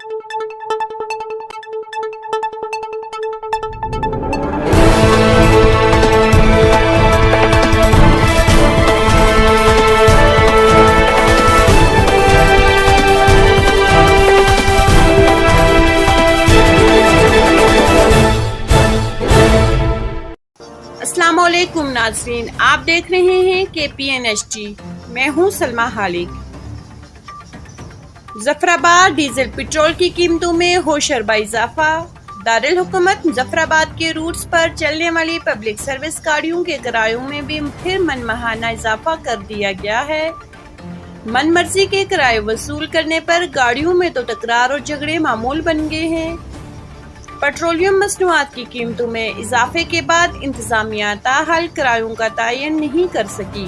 السلام علیکم ناظرین، آپ دیکھ رہے ہیں KPNHD، میں ہوں سلمہ خالق۔ ظفر آباد ڈیزل پٹرول کی قیمتوں میں ہوشربا اضافہ۔ دارالحکومت ظفر آباد کے روٹس پر چلنے والی پبلک سروس گاڑیوں کے کرایوں میں بھی پھر من ماہانہ اضافہ کر دیا گیا ہے۔ من مرضی کے کرائے وصول کرنے پر گاڑیوں میں تو تکرار اور جھگڑے معمول بن گئے ہیں۔ پیٹرولیم مصنوعات کی قیمتوں میں اضافے کے بعد انتظامیہ تاحال کرایوں کا تعین نہیں کر سکی۔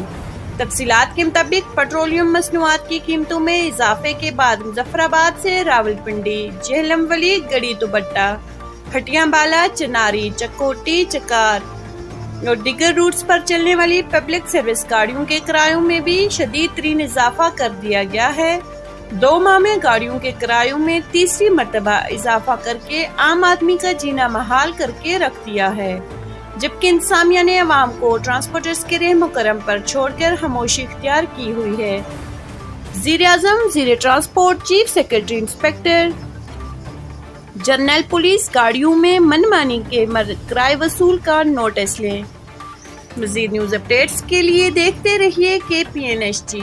تفصیلات کے مطابق پیٹرولیم مصنوعات کی قیمتوں میں اضافے کے بعد مظفر آباد سے راولپنڈی، جہلم ولی، گڑھی دوبٹہ، پھٹیاں بالا، چناری، چکوٹی، چکار اور دیگر روٹس پر چلنے والی پبلک سروس گاڑیوں کے کرایوں میں بھی شدید ترین اضافہ کر دیا گیا ہے۔ 2 ماہ میں گاڑیوں کے کرایوں میں تیسری مرتبہ اضافہ کر کے عام آدمی کا جینا محال کر کے رکھ دیا ہے، جبکہ انتظامیہ نے عوام کو ٹرانسپورٹرز کے رحم و کرم پر چھوڑ کر خاموشی اختیار کی ہوئی ہے۔ وزیر اعظم، وزیر transport, chief secretary, inspector general police گاڑیوں میں من مانی کے کرائے وصول کا نوٹس لیں۔ مزید نیوز اپڈیٹس کے لیے دیکھتے رہیے KPNHD۔